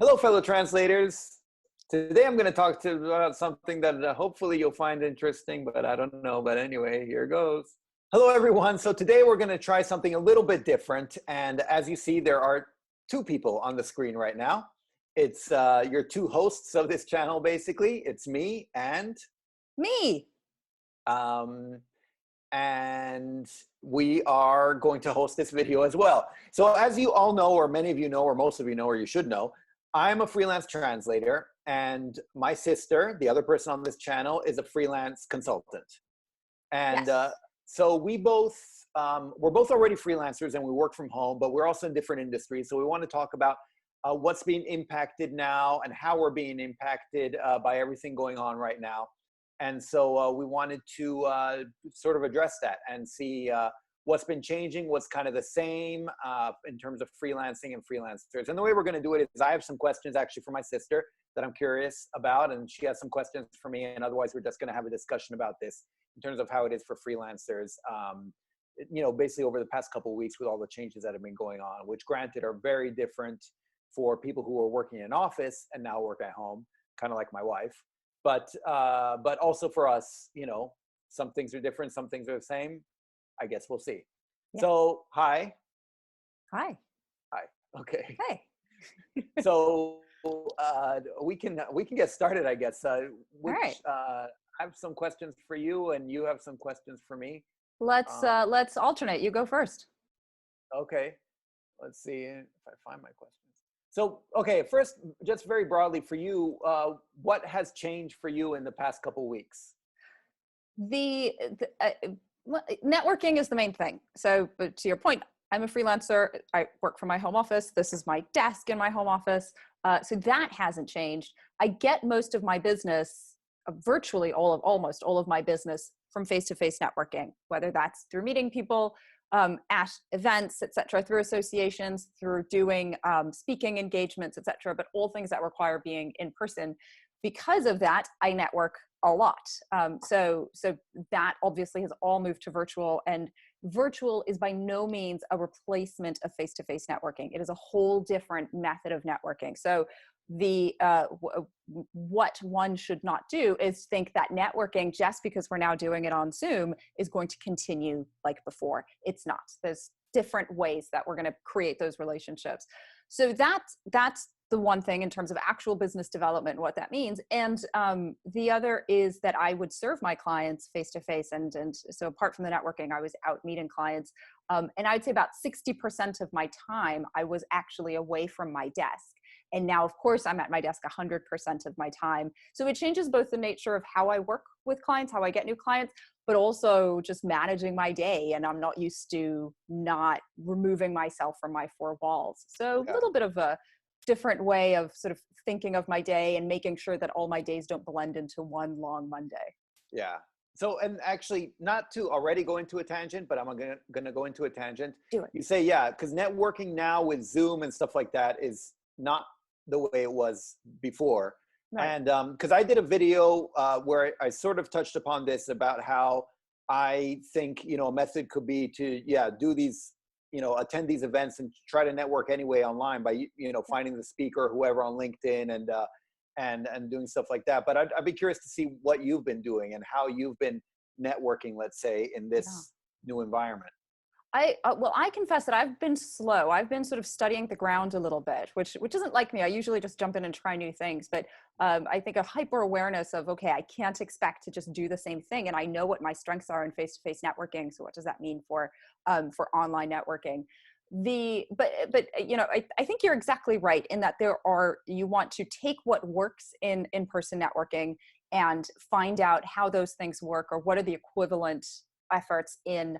Hello, fellow translators. Today I'm going to talk to you about something that hopefully you'll find interesting, but I don't know. But anyway, here goes. Hello, everyone. So today we're going to try something a little bit different. And as you see, there are two people on the screen right now. It's your two hosts of this channel, basically. It's me and me. And we are going to host this video as well. So as you all know, or many of you know, or most of you know, or you should know, I'm a freelance translator, and my sister, the other person on this channel, is a freelance consultant. And Yes. so we're both already freelancers and we work from home, but we're also in different industries. So we want to talk about what's being impacted now and how we're being impacted by everything going on right now. And so we wanted to sort of address that and see what's been changing, what's kind of the same in terms of freelancing and freelancers. And the way we're going to do it is I have some questions actually for my sister that I'm curious about, and she has some questions for me. And otherwise, we're just going to have a discussion about this in terms of how it is for freelancers, you know, basically over the past couple of weeks with all the changes that have been going on, which granted are very different for people who are working in an office and now work at home, kind of like my wife. But also for us, you know, some things are different, some things are the same. I guess we'll see. Yeah. So, hi. Hi. Hi. Okay. Hey. So we can get started, I guess. All right. I have some questions for you, and you have some questions for me. Let's alternate. You go first. Okay. Let's see if I find my questions. So, okay, first, just very broadly for you, what has changed for you in the past couple weeks? Networking is the main thing. So, but to your point, I'm a freelancer. I work from my home office. This is my desk in my home office. So that hasn't changed. I get most of my business, virtually almost all of my business, from face-to-face networking, whether that's through meeting people at events, et cetera, through associations, through doing speaking engagements, et cetera, but all things that require being in person. Because of that, I network a lot. So that obviously has all moved to virtual, and virtual is by no means a replacement of face-to-face networking. It is a whole different method of networking. So what one should not do is think that networking, just because we're now doing it on Zoom, is going to continue like before. It's not. There's different ways that we're going to create those relationships. So that's the one thing in terms of actual business development, what that means. And the other is that I would serve my clients face-to-face. And so apart from the networking, I was out meeting clients. And I'd say about 60% of my time, I was actually away from my desk. And now, of course, I'm at my desk 100% of my time. So it changes both the nature of how I work with clients, how I get new clients, but also just managing my day. And I'm not used to not removing myself from my four walls. So a little bit of a different way of sort of thinking of my day and making sure that all my days don't blend into one long Monday. Yeah. So, and actually, not to already go into a tangent, but I'm gonna go into a tangent. Do it. You say, yeah, because networking now with Zoom and stuff like that is not the way it was before. Right. And because I did a video where I sort of touched upon this about how I think, you know, a method could be to, do these, you know, attend these events and try to network anyway online by, you know, finding the speaker, whoever on LinkedIn and doing stuff like that. But I'd be curious to see what you've been doing and how you've been networking, let's say, in this new environment. Well, I confess that I've been slow. I've been sort of studying the ground a little bit, which isn't like me. I usually just jump in and try new things. But I think a hyper awareness of, okay, I can't expect to just do the same thing. And I know what my strengths are in face-to-face networking. So what does that mean for online networking? But you know, I think you're exactly right in that you want to take what works in in-person networking and find out how those things work, or what are the equivalent efforts in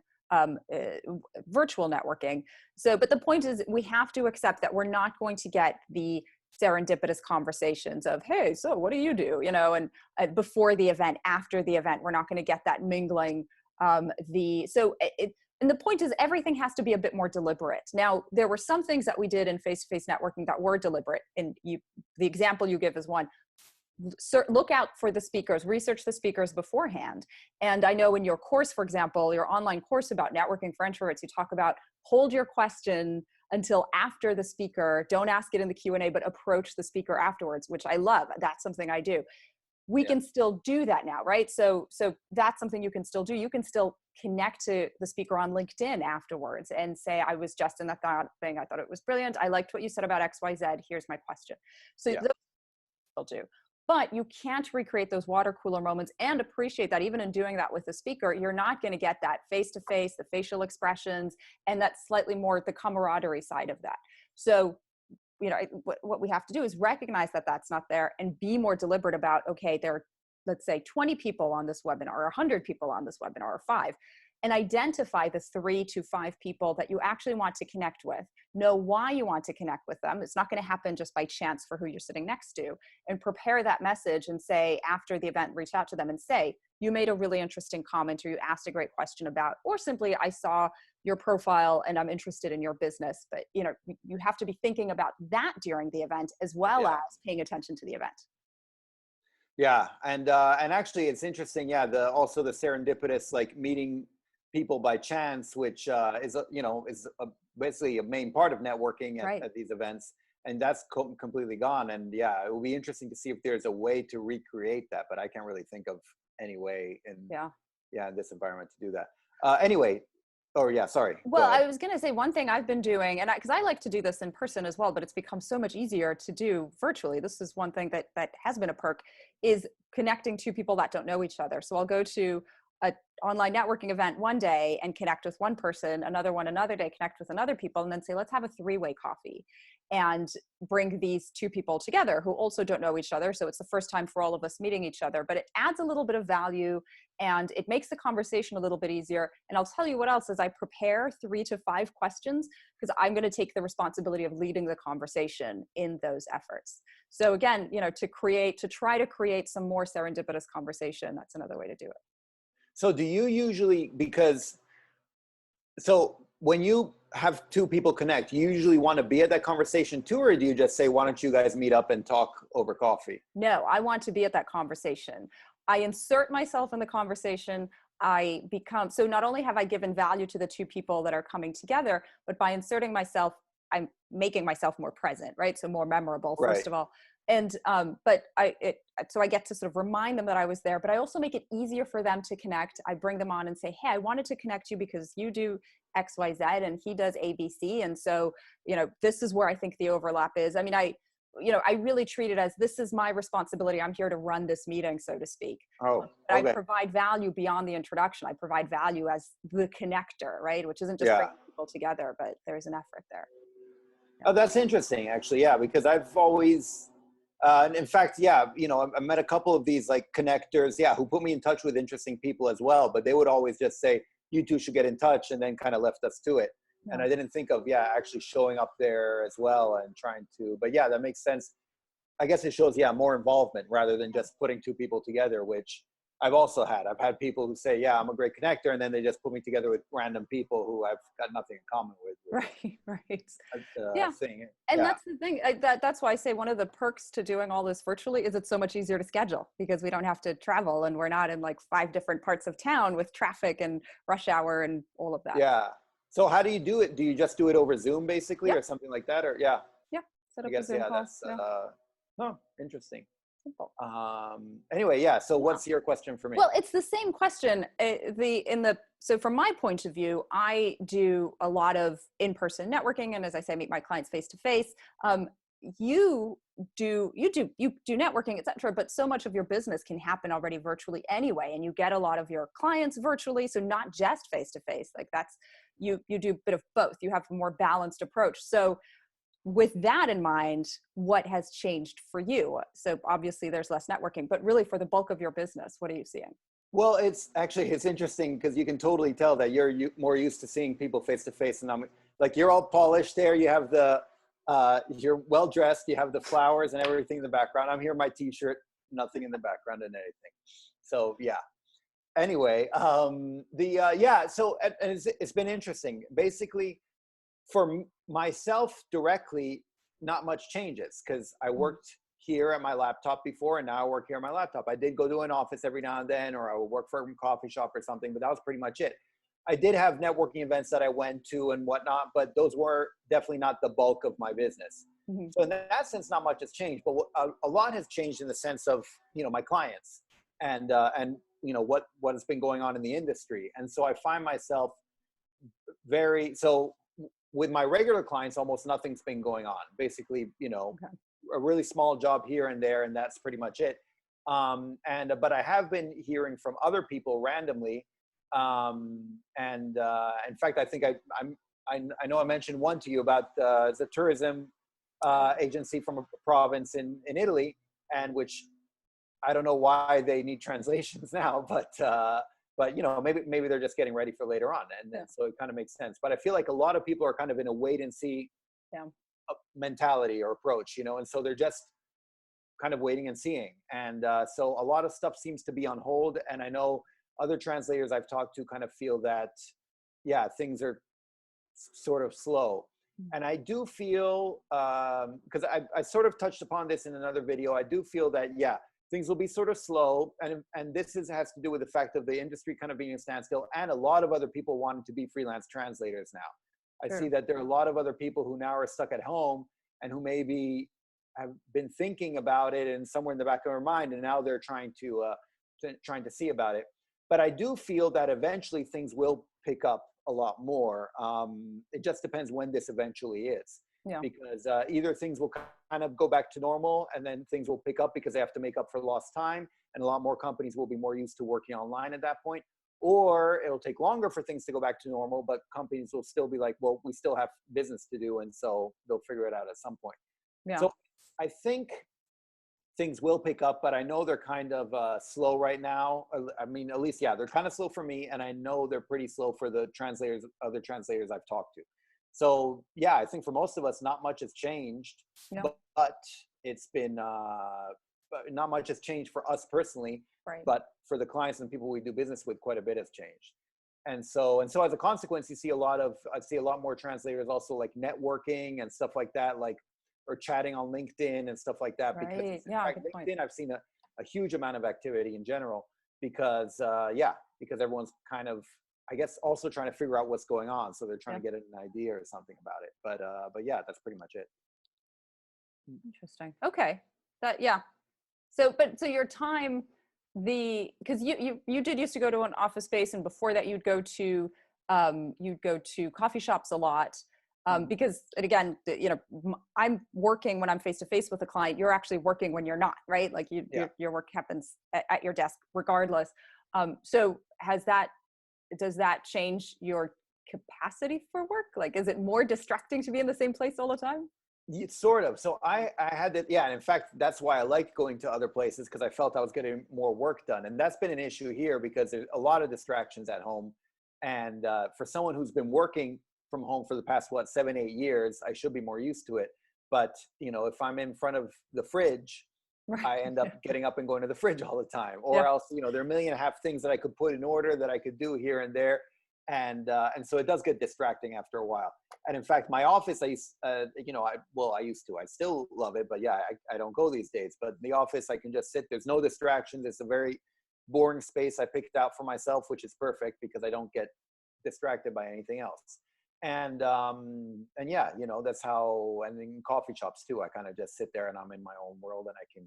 virtual networking. So, but the point is, we have to accept that we're not going to get the serendipitous conversations of, hey, so what do you do? You know, and before the event, after the event, we're not going to get that mingling. And the point is, everything has to be a bit more deliberate. Now, there were some things that we did in face-to-face networking that were deliberate. And the example you give is one. Look out for the speakers, research the speakers beforehand. And I know in your course, for example, your online course about networking for introverts, you talk about hold your question until after the speaker. Don't ask it in the Q&A, but approach the speaker afterwards, which I love. That's something I do. We can still do that now, right? So that's something you can still do. You can still connect to the speaker on LinkedIn afterwards and say, I was just in that thing. I thought it was brilliant. I liked what you said about XYZ. Here's my question. So those will do. But you can't recreate those water cooler moments and appreciate that even in doing that with the speaker, you're not going to get that face-to-face, the facial expressions, and that slightly more the camaraderie side of that. So what we have to do is recognize that that's not there and be more deliberate about, okay, there are, let's say 20 people on this webinar or 100 people on this webinar or 5, and identify the 3 to 5 people that you actually want to connect with. Know why you want to connect with them. It's not going to happen just by chance for who you're sitting next to, and prepare that message and say, after the event, reach out to them and say, you made a really interesting comment, or you asked a great question about, or simply, I saw your profile and I'm interested in your business. But you have to be thinking about that during the event as well as paying attention to the event. Yeah, and actually, it's interesting. Yeah, also the serendipitous, like meeting people by chance, which is basically a main part of networking at these events, and that's completely gone. And yeah, it will be interesting to see if there's a way to recreate that, but I can't really think of any way in this environment to do that. Anyway. Oh yeah, sorry. Well, I was going to say one thing I've been doing, and because I like to do this in person as well, but it's become so much easier to do virtually. This is one thing that has been a perk, is connecting to people that don't know each other. So I'll go to an online networking event one day and connect with one person, another day, connect with another people, and then say, let's have a 3-way coffee and bring these 2 people together who also don't know each other. So it's the first time for all of us meeting each other, but it adds a little bit of value and it makes the conversation a little bit easier. And I'll tell you what else is, I prepare 3 to 5 questions because I'm going to take the responsibility of leading the conversation in those efforts. So again, to try to create some more serendipitous conversation, that's another way to do it. So do you usually, when you have 2 people connect, you usually want to be at that conversation too, or do you just say, why don't you guys meet up and talk over coffee? No, I want to be at that conversation. I insert myself in the conversation. So not only have I given value to the 2 people that are coming together, but by inserting myself, I'm making myself more present, right? So more memorable, first of all. And, so I get to sort of remind them that I was there, but I also make it easier for them to connect. I bring them on and say, hey, I wanted to connect you because you do X, Y, Z, and he does A, B, C. And so, this is where I think the overlap is. I mean, I really treat it as, this is my responsibility. I'm here to run this meeting, so to speak. Oh, okay. I provide value beyond the introduction. I provide value as the connector, right? Which isn't just bringing people together, but there's an effort there. Oh, that's interesting, actually. Yeah, because I've always, and in fact, I met a couple of these like connectors, who put me in touch with interesting people as well. But they would always just say, you 2 should get in touch, and then kind of left us to it. Yeah. And I didn't think of, actually showing up there as well and trying to, but yeah, that makes sense. I guess it shows, more involvement rather than just putting 2 people together, which I've also had. I've had people who say, I'm a great connector, and then they just put me together with random people who I've got nothing in common with. Right. Thing. And that's the thing. That's why I say one of the perks to doing all this virtually is it's so much easier to schedule, because we don't have to travel and we're not in like 5 different parts of town with traffic and rush hour and all of that. Yeah. So how do you do it? Do you just do it over Zoom basically, or something like that? Or Set up a Zoom call. That's interesting. Simple. Anyway, so what's your question for me? Well, it's the same question. So from my point of view, I do a lot of in-person networking, and as I say, I meet my clients face to face. You do networking, etc. But so much of your business can happen already virtually anyway, and you get a lot of your clients virtually. So not just face to face. Like you do a bit of both. You have a more balanced approach. So with that in mind, what has changed for you? So obviously there's less networking, but really for the bulk of your business, what are you seeing? Well, it's interesting because you can totally tell that you're more used to seeing people face to face, and I'm like, you're all polished there. You have you're well dressed. You have the flowers and everything in the background. I'm here in my t-shirt, nothing in the background and anything. So anyway, so it's been interesting. Basically, for myself directly, not much changes because I worked here at my laptop before, and now I work here on my laptop. I did go to an office every now and then, or I would work for a coffee shop or something, but that was pretty much it. I did have networking events that I went to and whatnot, but those were definitely not the bulk of my business. Hmm. So in that sense, not much has changed, but a lot has changed in the sense of, my clients and what has been going on in the industry. And so I find myself with my regular clients, almost nothing's been going on. Basically, Okay. a really small job here and there, and that's pretty much it. But I have been hearing from other people randomly. In fact, I think I know I mentioned one to you about the tourism agency from a province in Italy, and which I don't know why they need translations now, but maybe they're just getting ready for later on, and Yeah. so it kind of makes sense. But I feel like a lot of people are kind of in a wait and see Yeah. mentality or approach, and so they're just kind of waiting and seeing, and so a lot of stuff seems to be on hold. And I know other translators I've talked to kind of feel that, yeah, things are sort of slow. And I do feel, because I sort of touched upon this in another video, I do feel that, yeah, things will be sort of slow. And this has to do with the fact of the industry kind of being a standstill, and a lot of other people wanting to be freelance translators now. I Sure. see that there are a lot of other people who now are stuck at home and who maybe have been thinking about it and somewhere in the back of their mind, and now they're trying to see about it. But I do feel that eventually things will pick up a lot more. It just depends when this eventually is. Yeah. Because either things will kind of go back to normal, and then things will pick up because they have to make up for lost time, and a lot more companies will be more used to working online at that point. Or it'll take longer for things to go back to normal, but companies will still be like, well, we still have business to do, and so they'll figure it out at some point. Yeah. So I think things will pick up, but I know they're kind of slow right now. I mean, at least, yeah, they're kind of slow for me, and I know they're pretty slow for the other translators I've talked to. So yeah, I think for most of us, not much has changed, Yeah. but it's been, but not much has changed for us personally, Right. but for the clients and people we do business with, quite a bit has changed. And so as a consequence, I see a lot more translators also like networking and stuff like that, like, or chatting on LinkedIn and stuff like that. Because Right. in Yeah. fact, Good point. LinkedIn, I've seen a huge amount of activity in general because, because everyone's kind of, I guess, also trying to figure out what's going on. So they're trying to get an idea or something about it. But yeah, that's pretty much it. Interesting. Okay. Yeah. So your time, because you did used to go to an office space, and before that you'd go to coffee shops a lot. Because, and again, I'm working when I'm face to face with a client. You're actually working when you're not, right? Like your work happens at your desk regardless. So does that change your capacity for work? Like, is it more distracting to be in the same place all the time? Sort of. So I had that. Yeah. And in fact, that's why I liked going to other places, because I felt I was getting more work done. And that's been an issue here because there's a lot of distractions at home. And for someone who's been working from home for the past, 7-8 years, I should be more used to it. But, if I'm in front of the fridge, Right. I end up getting up and going to the fridge all the time, or Yeah. else, there are a million and a half things that I could put in order that I could do here and there. And so it does get distracting after a while. And in fact, my office, I used to, I still love it, but yeah, I don't go these days. But in the office, I can just sit. There's no distractions. It's a very boring space I picked out for myself, which is perfect because I don't get distracted by anything else. And yeah, that's how. And in coffee shops too, I kind of just sit there and I'm in my own world, and I can,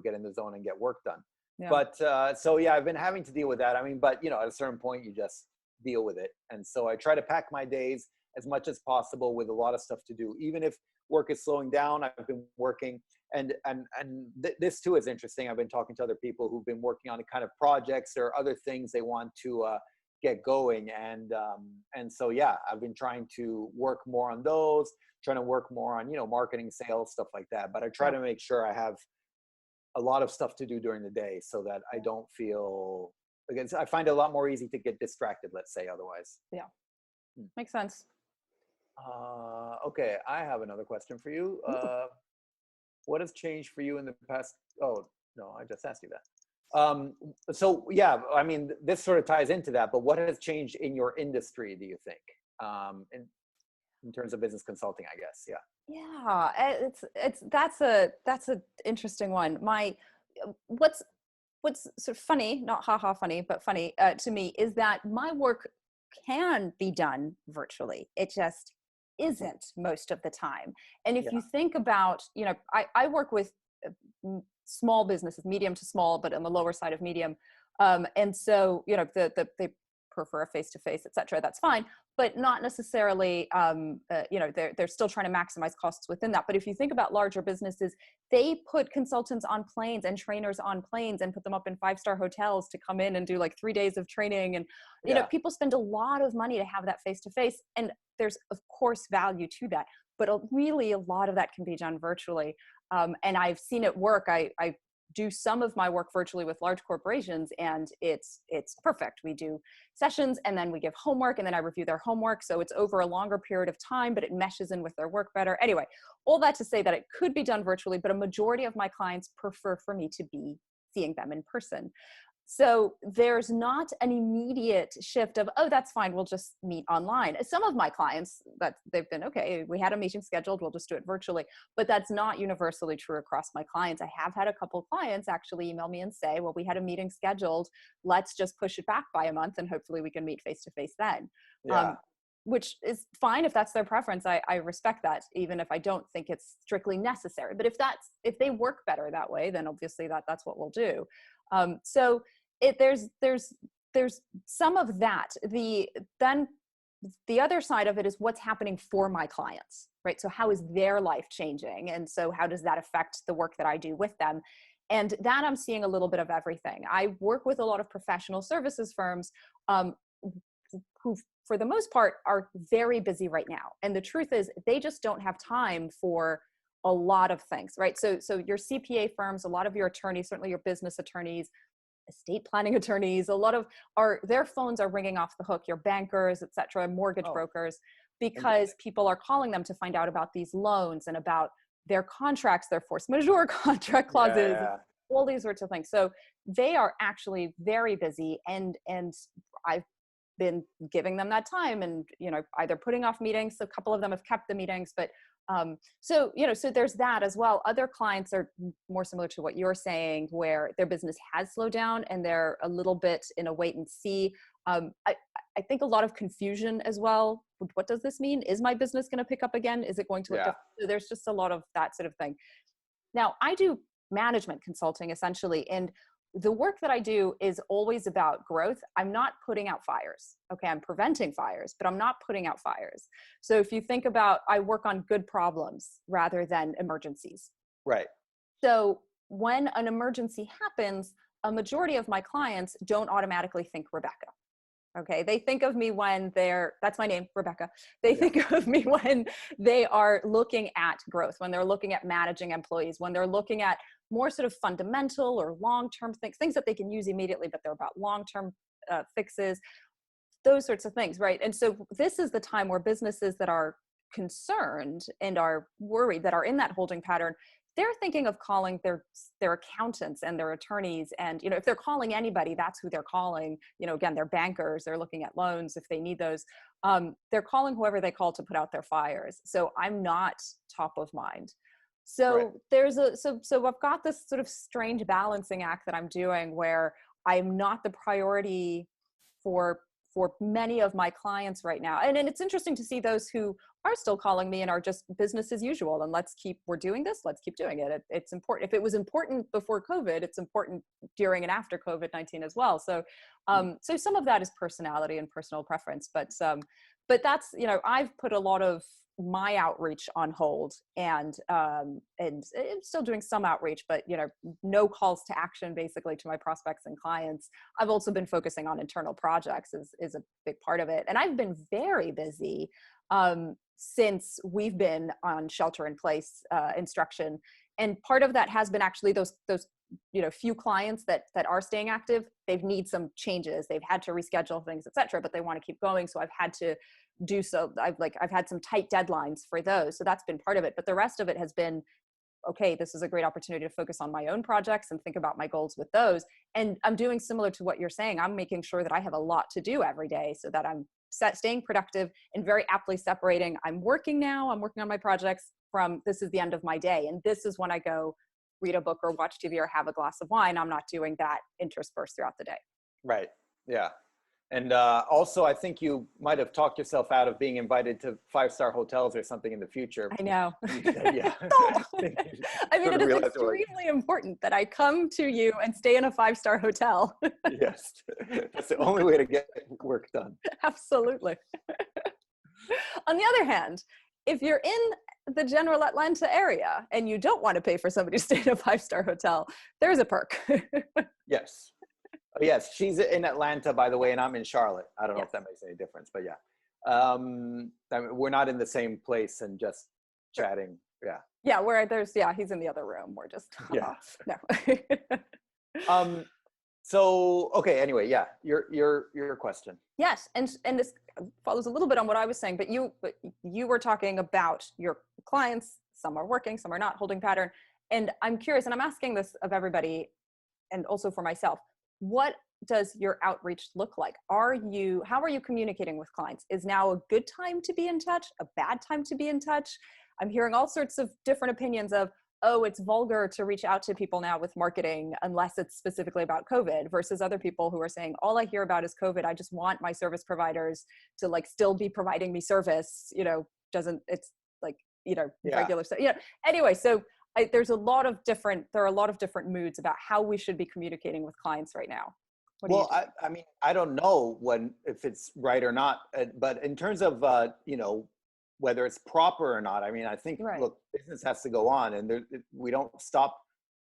get in the zone and get work done. Yeah. But so yeah, I've been having to deal with that. I mean, but at a certain point, you just deal with it. And so I try to pack my days as much as possible with a lot of stuff to do, even if work is slowing down. I've been working, and this too is interesting. I've been talking to other people who've been working on kind of projects or other things they want to get going, and so yeah, I've been trying to work more on those, trying to work more on marketing, sales, stuff like that. But I try to make sure I have a lot of stuff to do during the day so that I don't feel, again, I find it a lot more easy to get distracted, let's say, otherwise. Yeah. Makes sense. Okay, I have another question for you. What has changed for you in the past? Oh, no, I just asked you that. So yeah, I mean, this sort of ties into that, but what has changed in your industry, do you think? In terms of business consulting, I guess. Yeah. Yeah, that's a interesting one. What's sort of funny, not haha funny, but funny to me, is that my work can be done virtually. It just isn't most of the time. And if Yeah. you think about, I work with small businesses, medium to small, but on the lower side of medium. And so, they prefer a face-to-face, et cetera, that's fine, but not necessarily, they're still trying to maximize costs within that. But if you think about larger businesses, they put consultants on planes and trainers on planes and put them up in 5-star hotels to come in and do like 3 days of training. And, people spend a lot of money to have that face-to-face. And there's of course value to that, but really a lot of that can be done virtually. And I've seen it work. I do some of my work virtually with large corporations, and it's perfect. We do sessions and then we give homework and then I review their homework. So it's over a longer period of time, but it meshes in with their work better. Anyway, all that to say that it could be done virtually, but a majority of my clients prefer for me to be seeing them in person. So there's not an immediate shift of, oh, that's fine, we'll just meet online. Some of my clients, that they've been, okay, we had a meeting scheduled, we'll just do it virtually. But that's not universally true across my clients. I have had a couple of clients actually email me and say, well, we had a meeting scheduled, let's just push it back by a month and hopefully we can meet face-to-face then. Yeah. Which is fine if that's their preference. I respect that, even if I don't think it's strictly necessary. But if they work better that way, then obviously that's what we'll do. So there's some of that. Then the other side of it is what's happening for my clients, right? So how is their life changing? And so how does that affect the work that I do with them? And that I'm seeing a little bit of everything. I work with a lot of professional services firms who, for the most part, are very busy right now. And the truth is they just don't have time for a lot of things, right? So your CPA firms, a lot of your attorneys, certainly your business attorneys, estate planning attorneys, their phones are ringing off the hook, your bankers, et cetera, mortgage brokers, because people are calling them to find out about these loans and about their contracts, their force majeure contract clauses, all these sorts of things. So they are actually very busy, and I've been giving them that time and, either putting off meetings. A couple of them have kept the meetings, but so there's that as well. Other clients are more similar to what you're saying, where their business has slowed down and they're a little bit in a wait and see. I think a lot of confusion as well. What does this mean? Is my business going to pick up again? Is it going to look different? So there's just a lot of that sort of thing. Now, I do management consulting essentially, and the work that I do is always about growth. I'm not putting out fires. Okay, I'm preventing fires, but I'm not putting out fires. So if you think about, I work on good problems rather than emergencies. Right. So when an emergency happens, a majority of my clients don't automatically think Rebecca. Okay, they think of me when that's my name, Rebecca. They think of me when they are looking at growth, when they're looking at managing employees, when they're looking at more sort of fundamental or long-term things that they can use immediately, but they're about long-term fixes, those sorts of things, right? And so this is the time where businesses that are concerned and are worried, that are in that holding pattern, they're thinking of calling their accountants and their attorneys. And, if they're calling anybody, that's who they're calling. Again, they're bankers, they're looking at loans if they need those. They're calling whoever they call to put out their fires. So I'm not top of mind. So so I've got this sort of strange balancing act that I'm doing where I'm not the priority for many of my clients right now. And it's interesting to see those who are still calling me and are just business as usual. And we're doing this, let's keep doing it. It's important. If it was important before COVID, it's important during and after COVID-19 as well. So, so some of that is personality and personal preference, but that's, I've put a lot of my outreach on hold, and I'm still doing some outreach, but no calls to action basically to my prospects and clients. I've also been focusing on internal projects is a big part of it, and I've been very busy since we've been on shelter in place instruction, and part of that has been actually those few clients that are staying active. They've need some changes, they've had to reschedule things, etc., but they want to keep going, so I've had to do so. I've had some tight deadlines for those, so that's been part of it. But the rest of it has been, okay, this is a great opportunity to focus on my own projects and think about my goals with those. And I'm doing similar to what you're saying. I'm making sure that I have a lot to do every day so that I'm staying productive and very aptly separating. I'm working on my projects from this is the end of my day, and this is when I go read a book or watch TV or have a glass of wine. I'm not doing that interspersed throughout the day. Right. Yeah. And also, I think you might have talked yourself out of being invited to 5-star hotels or something in the future. I know. You said, yeah. I mean, Sort it of is realized, like, extremely important that I come to you and stay in a 5-star hotel. yes, that's the only way to get work done. Absolutely. On the other hand, if you're in the general Atlanta area and you don't want to pay for somebody to stay in a 5-star hotel, there's a perk. Yes. Yes, she's in Atlanta, by the way, and I'm in Charlotte. I don't know Yes. if that makes any difference, but yeah. I mean, we're not in the same place and just chatting. Yeah. Yeah, where he's in the other room. We're just, Yeah. no. So, okay, anyway, yeah, your question. Yes, and this follows a little bit on what I was saying, but you were talking about your clients. Some are working, some are not, holding pattern. And I'm curious, and I'm asking this of everybody, and also for myself. What does your outreach look like? How are you communicating with clients? Is now a good time to be in touch? A bad time to be in touch? I'm hearing all sorts of different opinions of, oh, it's vulgar to reach out to people now with marketing unless it's specifically about COVID, versus other people who are saying, all I hear about is COVID. I just want my service providers to like still be providing me service, regular stuff. Yeah. Anyway, so there are a lot of different moods about how we should be communicating with clients right now. Well, I mean, I don't know if it's right or not, but in terms of, whether it's proper or not, I mean, I think, Right. look, business has to go on, and we don't stop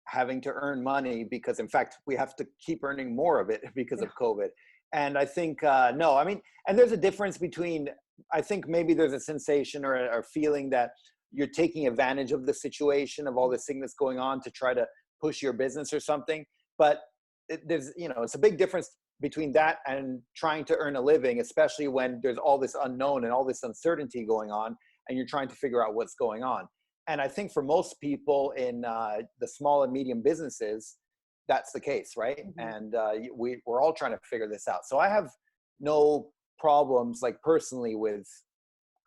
having to earn money because, in fact, we have to keep earning more of it because of COVID. And I think, no, I mean, and there's a difference between, I think maybe there's a sensation or a feeling that you're taking advantage of the situation of all this thing that's going on to try to push your business or something. But it's a big difference between that and trying to earn a living, especially when there's all this unknown and all this uncertainty going on, and you're trying to figure out what's going on. And I think for most people in the small and medium businesses, that's the case, right? Mm-hmm. And we're all trying to figure this out. So I have no problems, like personally, with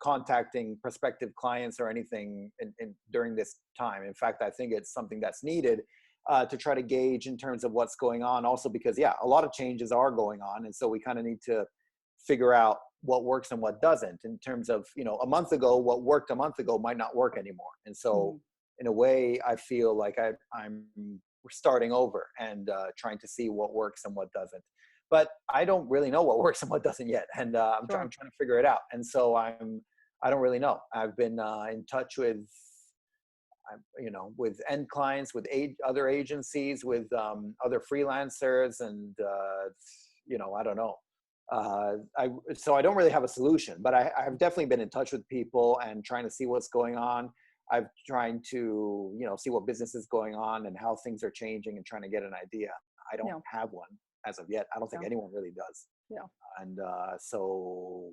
contacting prospective clients or anything during this time. In fact, I think it's something that's needed to try to gauge in terms of what's going on. Also because, a lot of changes are going on. And so we kind of need to figure out what works and what doesn't in terms of, a month ago, what worked a month ago might not work anymore. And so in a way, I feel like we're starting over and trying to see what works and what doesn't. But I don't really know what works and what doesn't yet. And I'm trying to figure it out. And so I don't really know. I've been in touch with end clients, with other agencies, with other freelancers, and I don't know. So I don't really have a solution, but I've definitely been in touch with people and trying to see what's going on. I'm trying to see what business is going on and how things are changing and trying to get an idea. I don't have one as of yet. I don't think anyone really does. Yeah. And so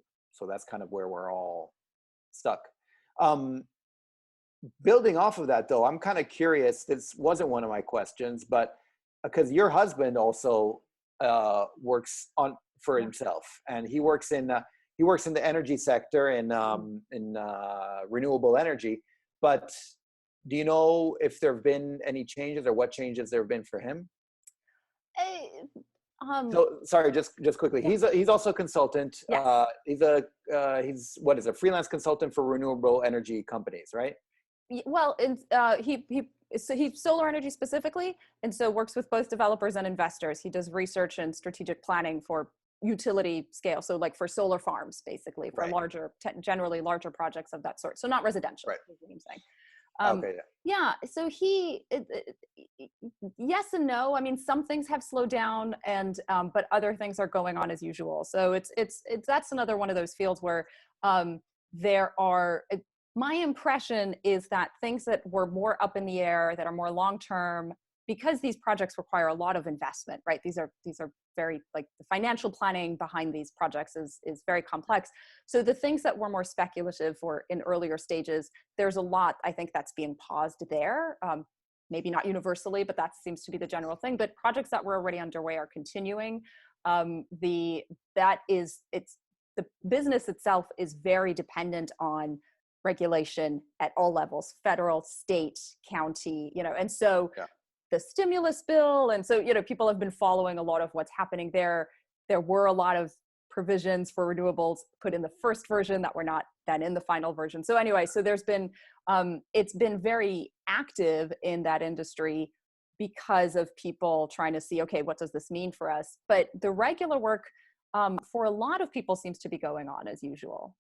that's kind of where we're all stuck. Building off of that, though, I'm kind of curious. This wasn't one of my questions, but because your husband also works for himself, and he works in the energy sector in renewable energy. But do you know if there have been any changes or what changes there have been for him? So sorry, just quickly. Yeah. He's also a consultant. Yes. He's what is a freelance consultant for renewable energy companies, right? Well, he's solar energy specifically, and so works with both developers and investors. He does research and strategic planning for utility scale, so like for solar farms, basically for generally larger projects of that sort. So not residential, is what I'm saying. So yes and no. I mean, some things have slowed down, and but other things are going on as usual. So that's another one of those fields where there are. My impression is that things that were more up in the air, that are more long-term, because these projects require a lot of investment, right? These are very, like, the financial planning behind these projects is very complex. So the things that were more speculative or in earlier stages, there's a lot, I think, that's being paused there. Maybe not universally, but that seems to be the general thing. But projects that were already underway are continuing. The business itself is very dependent on regulation at all levels, federal, state, county, and so the stimulus bill. And so, people have been following a lot of what's happening there. There were a lot of provisions for renewables put in the first version that were not then in the final version. So anyway, so there's been, it's been very active in that industry because of people trying to see, okay, what does this mean for us? But the regular work for a lot of people seems to be going on as usual.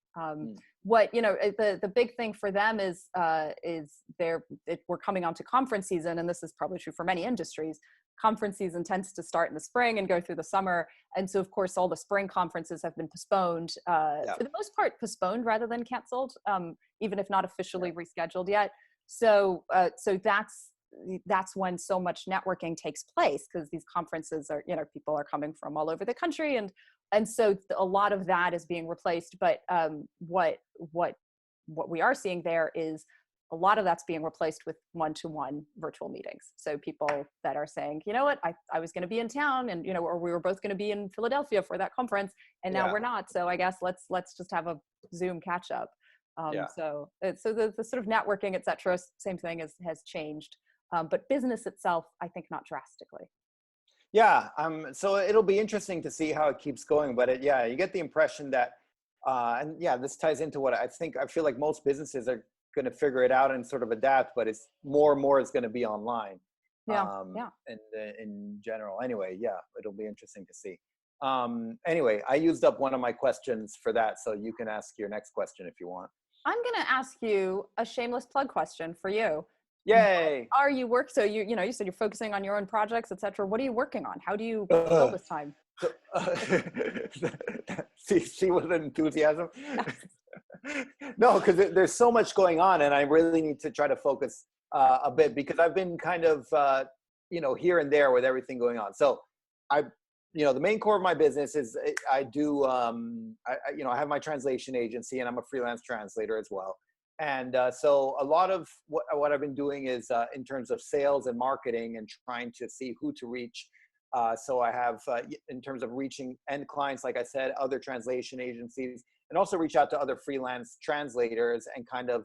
What, you know, the big thing for them is we're coming onto conference season, and this is probably true for many industries. Conference season tends to start in the spring and go through the summer. And so of course, all the spring conferences have been postponed, for the most part postponed rather than canceled, even if not officially rescheduled yet. So, so that's when so much networking takes place, because these conferences are, you know, people are coming from all over the country, and so a lot of that is being replaced. But what we are seeing there is a lot of that's being replaced with one-to-one virtual meetings. So people that are saying, you know what, I was going to be in town, and, you know, or we were both going to be in Philadelphia for that conference, and now we're not. So I guess let's just have a Zoom catch up. So the sort of networking, et cetera, same thing has changed. But business itself, I think, not drastically. Yeah. So it'll be interesting to see how it keeps going. But you get the impression that, and yeah, this ties into what I feel like most businesses are going to figure it out and sort of adapt, but it's more and more is going to be online. In general. Anyway, yeah, it'll be interesting to see. Anyway, I used up one of my questions for that, so you can ask your next question if you want. I'm going to ask you a shameless plug question for you. Yay! What are you so you know, you said you're focusing on your own projects, etc. What are you working on? How do you fill this time? See with enthusiasm. No, because there's so much going on, and I really need to try to focus a bit, because I've been kind of you know, here and there with everything going on. So you know, the main core of my business is I do you know, I have my translation agency, and I'm a freelance translator as well. And so a lot of what I've been doing is in terms of sales and marketing, and trying to see who to reach. So I have, in terms of reaching end clients, like I said, other translation agencies, and also reach out to other freelance translators and kind of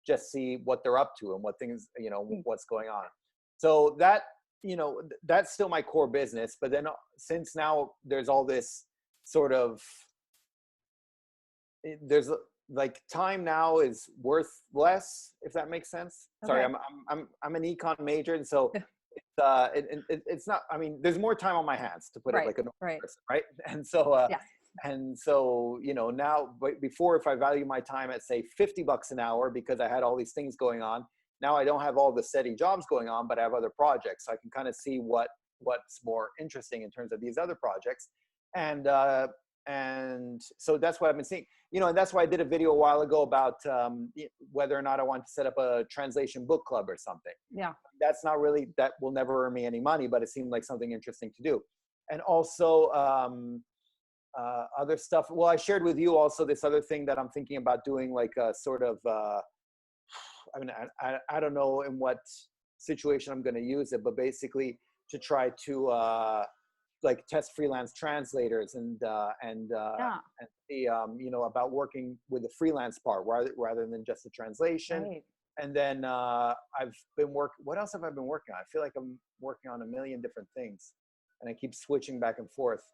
just see what they're up to and what things, you know, what's going on. So that, you know, that's still my core business. But then since now there's all this sort of, there's like time now is worth less, if that makes sense. Okay. Sorry, I'm an econ major, and so it's not, I mean, there's more time on my hands, to put it like a normal person, right? And so and so, you know, now, before, if I value my time at, say, $50 an hour, because I had all these things going on, now I don't have all the steady jobs going on, but I have other projects. So I can kind of see what's more interesting in terms of these other projects. And so that's what I've been seeing, you know, and that's why I did a video a while ago about whether or not I want to set up a translation book club or something. Yeah. That's not really, that will never earn me any money, but it seemed like something interesting to do. And also other stuff. Well, I shared with you also this other thing that I'm thinking about doing, like a sort of, I mean, I don't know in what situation I'm going to use it, but basically to try to, like, test freelance translators and see, you know, about working with the freelance part rather than just the translation. Right. And then I've been what else have I been working on? I feel like I'm working on a million different things, and I keep switching back and forth.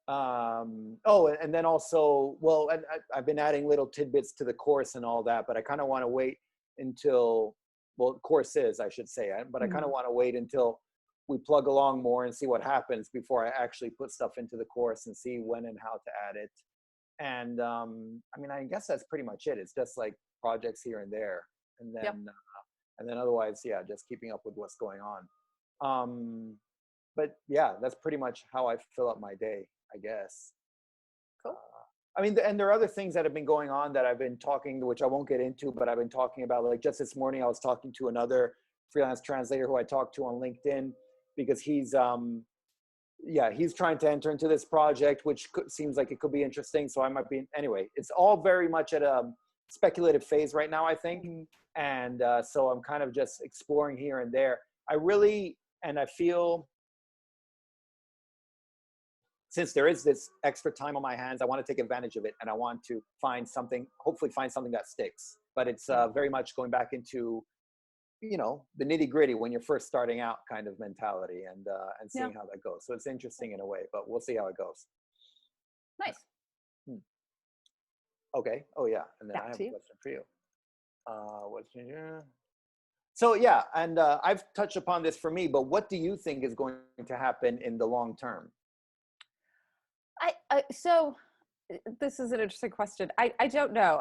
Oh, and then also, well, I've been adding little tidbits to the course and all that, but I kind of want to wait until, well, courses, I should say, but I kind of want to wait until we plug along more and see what happens before I actually put stuff into the course and see when and how to add it. And I mean, I guess that's pretty much it. It's just like projects here and there, and then and then otherwise, yeah, just keeping up with what's going on. But yeah, that's pretty much how I fill up my day, I guess. Cool. I mean, and there are other things that have been going on that I've been talking, which I won't get into, but I've been talking about, like just this morning, I was talking to another freelance translator who I talked to on LinkedIn, because he's he's trying to enter into this project, which seems like it could be interesting. So I might be, anyway, it's all very much at a speculative phase right now, I think. And so I'm kind of just exploring here and there. I feel, since there is this extra time on my hands, I want to take advantage of it, and I want to find something, hopefully find something that sticks. But it's very much going back into, you know, the nitty gritty when you're first starting out kind of mentality, and seeing how that goes. So it's interesting in a way, but we'll see how it goes. Nice. Okay. Oh yeah. And then I Back have to a you. question for you. What's your, so yeah, and I've touched upon this for me, but what do you think is going to happen in the long term? So this is an interesting question. I don't know.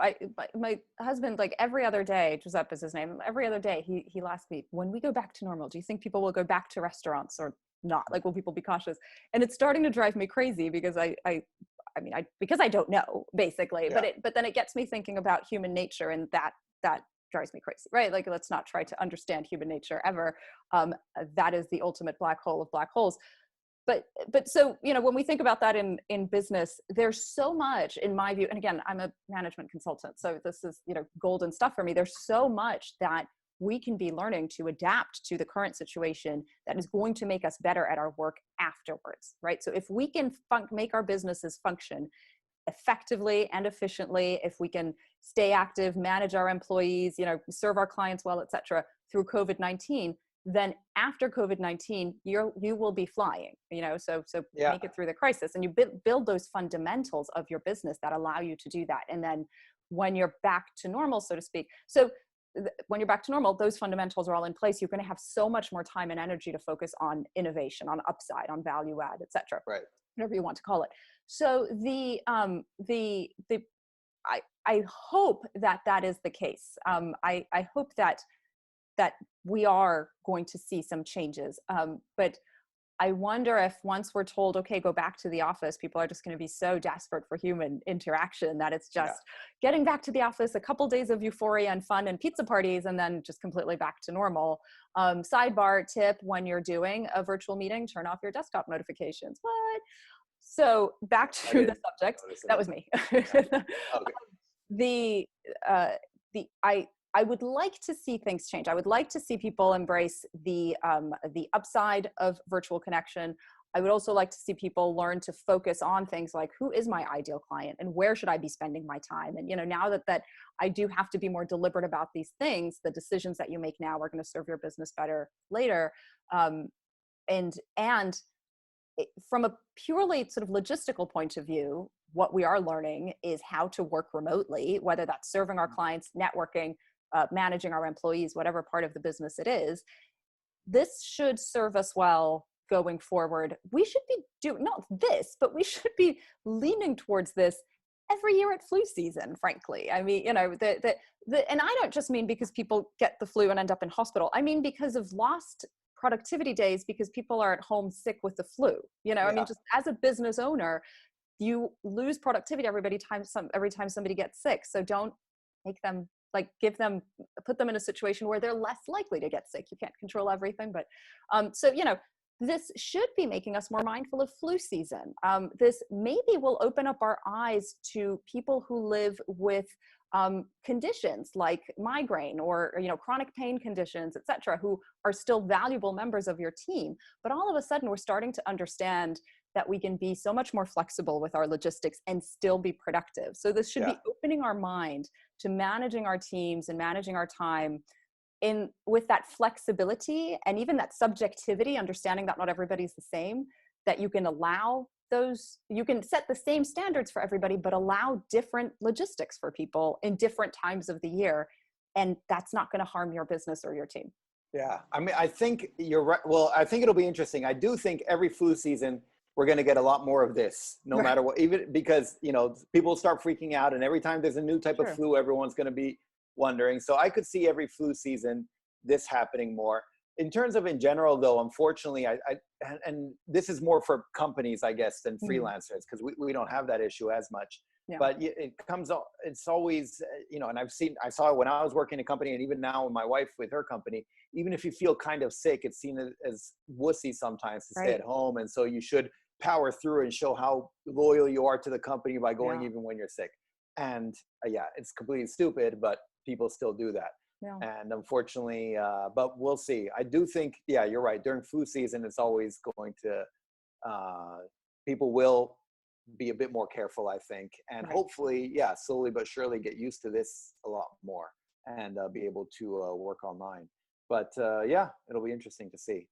My husband, like every other day, Giuseppe is his name. Every other day, he'll ask me, when we go back to normal, do you think people will go back to restaurants or not? Like, will people be cautious? And it's starting to drive me crazy because because I don't know, basically. Yeah. But then it gets me thinking about human nature, and that drives me crazy, right? Like, let's not try to understand human nature ever. That is the ultimate black hole of black holes. But so, when we think about that in business, there's so much, in my view, and again, I'm a management consultant, so this is, golden stuff for me. There's so much that we can be learning to adapt to the current situation that is going to make us better at our work afterwards, right? So if we can make our businesses function effectively and efficiently, if we can stay active, manage our employees, serve our clients well, et cetera, through COVID-19, then after COVID-19, you will be flying, so Yeah. make it through the crisis, and you build those fundamentals of your business that allow you to do that. And then when you're back to normal, so to speak, when you're back to normal, those fundamentals are all in place. You're going to have so much more time and energy to focus on innovation, on upside, on value add, et cetera, Right. whatever you want to call it. So I hope that is the case. I hope that we are going to see some changes. But I wonder if once we're told, okay, go back to the office, people are just going to be so desperate for human interaction that it's just getting back to the office, a couple days of euphoria and fun and pizza parties, and then just completely back to normal. Sidebar tip: when you're doing a virtual meeting, turn off your desktop notifications. What? So back to the subject. That was me. Okay. I would like to see things change. I would like to see people embrace the upside of virtual connection. I would also like to see people learn to focus on things like, who is my ideal client and where should I be spending my time? And now that I do have to be more deliberate about these things, the decisions that you make now are going to serve your business better later. And from a purely sort of logistical point of view, what we are learning is how to work remotely, whether that's serving our clients, networking, managing our employees, whatever part of the business it is. This should serve us well going forward. We should be doing not this, but we should be leaning towards this every year at flu season, frankly. I mean, and I don't just mean because people get the flu and end up in hospital. I mean because of lost productivity days because people are at home sick with the flu. I mean, just as a business owner, you lose productivity every time somebody gets sick. So don't make them put them in a situation where they're less likely to get sick. You can't control everything, but this should be making us more mindful of flu season. This maybe will open up our eyes to people who live with conditions like migraine or chronic pain conditions, et cetera, who are still valuable members of your team. But all of a sudden, we're starting to understand that we can be so much more flexible with our logistics and still be productive. So this should be opening our mind to managing our teams and managing our time with that flexibility and even that subjectivity, understanding that not everybody's the same, that you can you can set the same standards for everybody, but allow different logistics for people in different times of the year. And that's not going to harm your business or your team. Yeah. I mean, I think you're right. Well, I think it'll be interesting. I do think every flu season, we're going to get a lot more of this, no matter what, even because, people start freaking out, and every time there's a new type of flu, everyone's going to be wondering. So I could see every flu season, this happening more. In terms of in general, though, unfortunately, and this is more for companies, I guess, than freelancers, because we don't have that issue as much. Yeah. But it's always, and I saw it when I was working in a company, and even now with my wife with her company, even if you feel kind of sick, it's seen as wussy sometimes to stay at home. And so you should power through and show how loyal you are to the company by going even when you're sick. And it's completely stupid, but people still do that. Yeah. And unfortunately, but we'll see. I do think, you're right. During flu season, it's always going to, people will be a bit more careful, I think. And hopefully, slowly but surely get used to this a lot more and be able to work online. But it'll be interesting to see.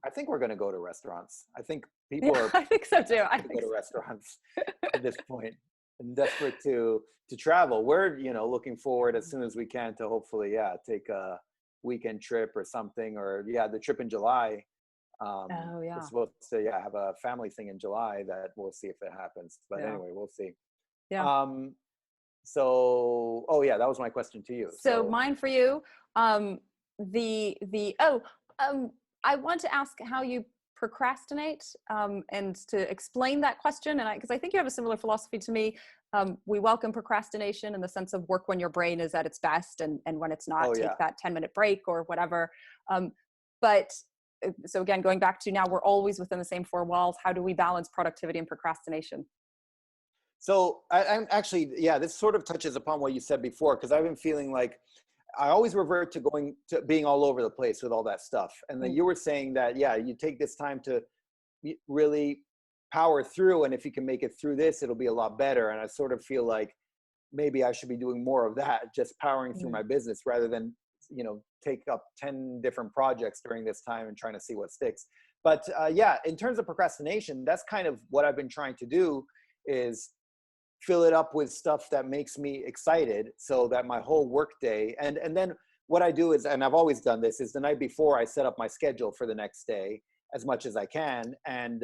I think we're going to go to restaurants. I think people are. I think so too. I think go to restaurants at this point. and desperate to travel. We're, looking forward as soon as we can to hopefully, take a weekend trip or something, or the trip in July. Oh We're yeah. supposed to, have a family thing in July that we'll see if it happens. But Yeah. anyway, we'll see. Yeah. So, oh yeah, that was my question to you. So mine for you, I want to ask how you procrastinate, and to explain that question. And because I think you have a similar philosophy to me. We welcome procrastination in the sense of work when your brain is at its best, and when it's not, Oh, take yeah. that 10-minute break or whatever. But so again, going back to now, we're always within the same four walls. How do we balance productivity and procrastination? So I'm actually, this sort of touches upon what you said before, because I've been feeling like I always revert to going to being all over the place with all that stuff. And then you were saying that, you take this time to really power through. And if you can make it through this, it'll be a lot better. And I sort of feel like maybe I should be doing more of that, just powering through my business rather than, take up 10 different projects during this time and trying to see what sticks. But in terms of procrastination, that's kind of what I've been trying to do, is fill it up with stuff that makes me excited, so that my whole work day, and then what I do is, and I've always done this, is the night before I set up my schedule for the next day as much as I can. And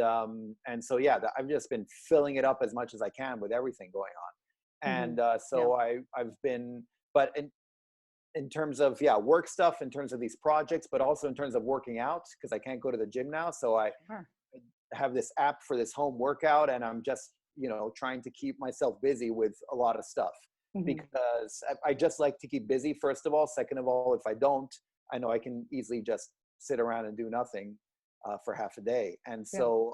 so, I've just been filling it up as much as I can with everything going on. And I've been, but in terms of, work stuff, in terms of these projects, but also in terms of working out, because I can't go to the gym now. So I have this app for this home workout, and I'm just, trying to keep myself busy with a lot of stuff, because I just like to keep busy, first of all. Second of all, if I don't, I know I can easily just sit around and do nothing for half a day. And so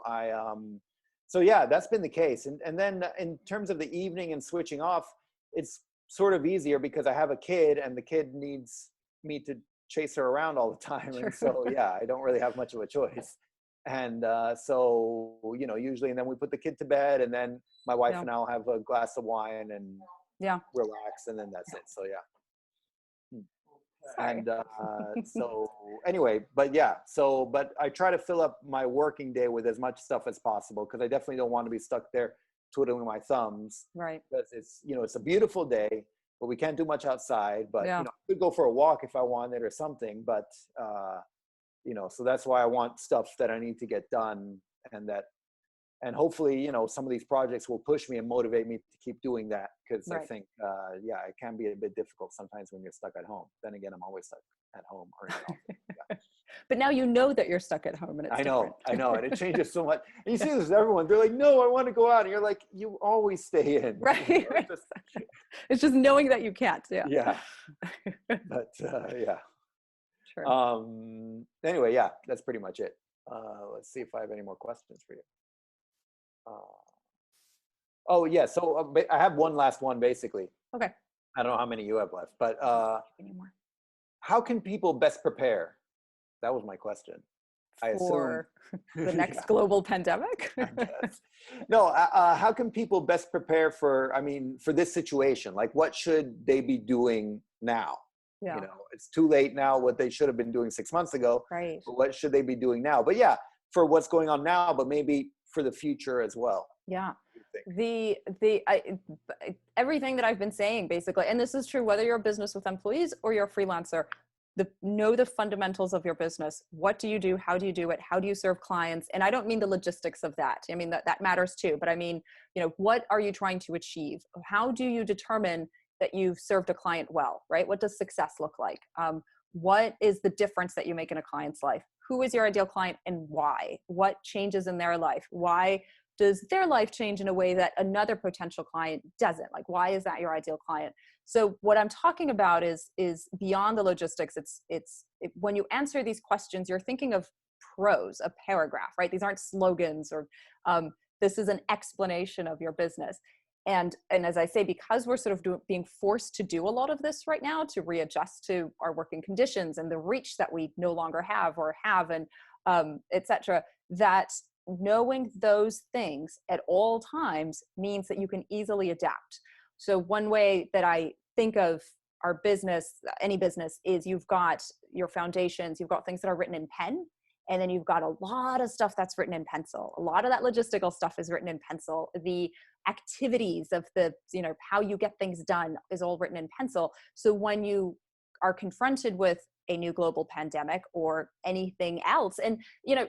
that's been the case. And then in terms of the evening and switching off, it's sort of easier because I have a kid, and the kid needs me to chase her around all the time. Sure. And so, I don't really have much of a choice. And so, usually, and then we put the kid to bed, and then my wife and I'll have a glass of wine and relax, and then that's it. So, Sorry. And so anyway, but I try to fill up my working day with as much stuff as possible, because I definitely don't want to be stuck there twiddling my thumbs. Right. Because it's, it's a beautiful day, but we can't do much outside. But, I could go for a walk if I wanted or something. But, so that's why I want stuff that I need to get done, and hopefully, some of these projects will push me and motivate me to keep doing that. Because I think, it can be a bit difficult sometimes when you're stuck at home. Then again, I'm always stuck at home or in the office. But now you know that you're stuck at home, and it's different. I know. And it changes so much. And you see this with everyone. They're like, no, I want to go out. And you're like, you always stay in. Right. It's just knowing that you can't. Yeah. But Sure. Anyway, that's pretty much it. Let's see if I have any more questions for you. So I have one last one, basically. Okay. I don't know how many you have left, but Any more? how can people best prepare? That was my question. For the next global pandemic? No, how can people best prepare for this situation? Like, what should they be doing now? Yeah. It's too late now, what they should have been doing 6 months ago. Right. But what should they be doing now? But for what's going on now, but maybe for the future as well. Yeah. Everything that I've been saying, basically, and this is true whether you're a business with employees or you're a freelancer, know the fundamentals of your business. What do you do? How do you do it? How do you serve clients? And I don't mean the logistics of that. I mean, that matters too. But I mean, what are you trying to achieve? How do you determine that you've served a client well, right? What does success look like? What is the difference that you make in a client's life? Who is your ideal client and why? What changes in their life? Why does their life change in a way that another potential client doesn't? Like, why is that your ideal client? So what I'm talking about is beyond the logistics. When you answer these questions, you're thinking of prose, a paragraph, right? These aren't slogans, or this is an explanation of your business. And as I say, because we're sort of being forced to do a lot of this right now, to readjust to our working conditions and the reach that we no longer have, and et cetera, that knowing those things at all times means that you can easily adapt. So one way that I think of our business, any business, is you've got your foundations, you've got things that are written in pen, And then you've got a lot of stuff that's written in pencil. A lot of that logistical stuff is written in pencil. The activities of the, how you get things done is all written in pencil. So when you are confronted with a new global pandemic or anything else, and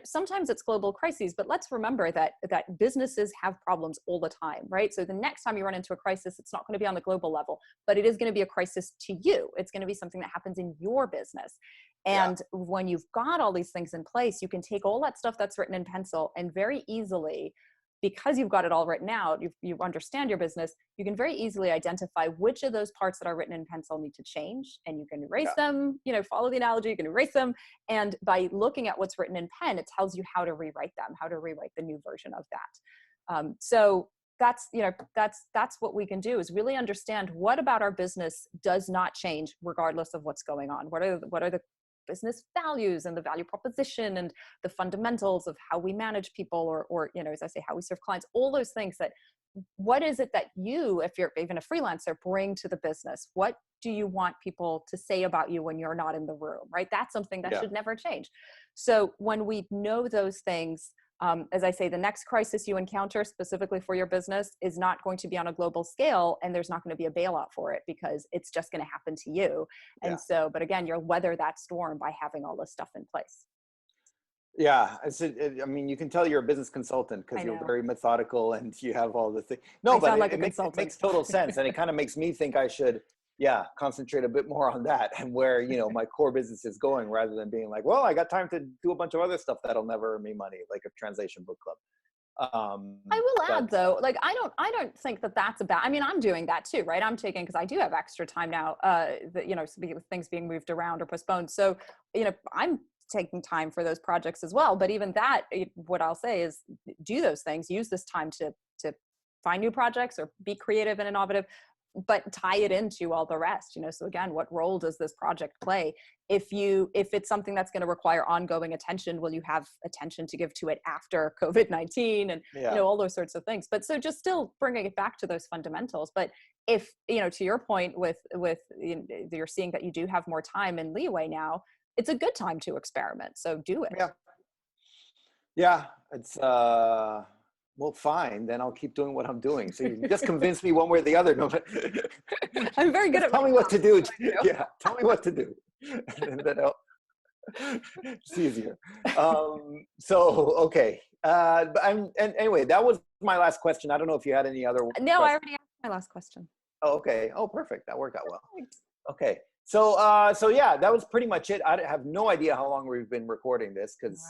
sometimes it's global crises, but let's remember that businesses have problems all the time, right? So the next time you run into a crisis, it's not going to be on the global level, but it is going to be a crisis to you. It's going to be something that happens in your business. And when you've got all these things in place, you can take all that stuff that's written in pencil and very easily, because you've got it all written out, you understand your business, you can very easily identify which of those parts that are written in pencil need to change, and you can erase them, follow the analogy, you can erase them. And by looking at what's written in pen, it tells you how to rewrite them, how to rewrite the new version of that. So that's what we can do, is really understand what about our business does not change regardless of what's going on. What are the business values and the value proposition and the fundamentals of how we manage people, or as I say, how we serve clients, all those things. That what is it that you, if you're even a freelancer, bring to the business? What do you want people to say about you when you're not in the room, right? That's something that should never change. So when we know those things, as I say, the next crisis you encounter specifically for your business is not going to be on a global scale, and there's not going to be a bailout for it, because it's just going to happen to you. And so, but again, you'll weather that storm by having all this stuff in place. Yeah, I mean, you can tell you're a business consultant because you're very methodical and you have all the things. No, but it makes total sense, and it kind of makes me think I should, concentrate a bit more on that and where my core business is going, rather than being like, well, I got time to do a bunch of other stuff that'll never earn me money, like a translation book club. I will add though, like I don't think that that's about. I mean, I'm doing that too, right? I'm taking, because I do have extra time now. With things being moved around or postponed, so I'm taking time for those projects as well. But even that, what I'll say is, do those things. Use this time to find new projects or be creative and innovative, but tie it into all the rest. So again, what role does this project play? If it's something that's going to require ongoing attention, will you have attention to give to it after COVID-19 and all those sorts of things? But so just still bringing it back to those fundamentals. But if to your point, with you're seeing that you do have more time and leeway now, it's a good time to experiment. So do it. It's well, fine, then I'll keep doing what I'm doing. So you just convince me one way or the other. No, I'm very good at tell me what to do. Yeah, tell me what to do. And then it's easier. Okay. But anyway, that was my last question. I don't know if you had any other. No, I already asked my last question. Oh, okay. Oh, perfect. That worked out well. Okay. So yeah, that was pretty much it. I have no idea how long we've been recording this, because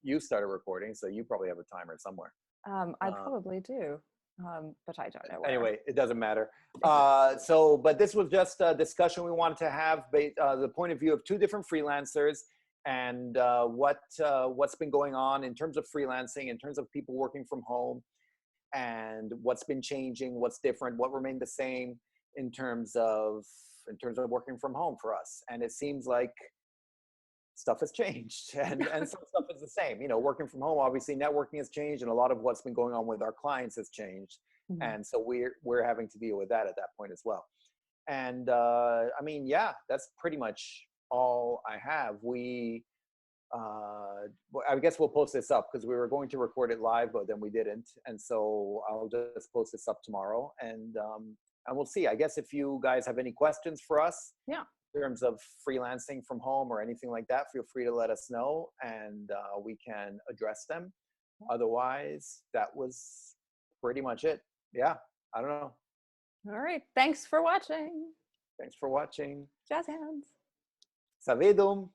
you started recording, so you probably have a timer somewhere. I probably do, but I don't know where. Anyway, it doesn't matter. But this was just a discussion we wanted to have, the point of view of two different freelancers, and what's been going on in terms of freelancing, in terms of people working from home, and what's been changing, what's different, what remained the same in terms of working from home for us. And it seems like stuff has changed, and some stuff is the same. Working from home, obviously networking has changed, and a lot of what's been going on with our clients has changed. Mm-hmm. And so we're having to deal with that at that point as well. And I mean, that's pretty much all I have. I guess we'll post this up, because we were going to record it live, but then we didn't. And so I'll just post this up tomorrow, and we'll see. I guess if you guys have any questions for us, in terms of freelancing from home or anything like that, feel free to let us know, and we can address them. Otherwise, that was pretty much it. I don't know. All right. Thanks for watching. Thanks for watching. Jazz hands. Savedum.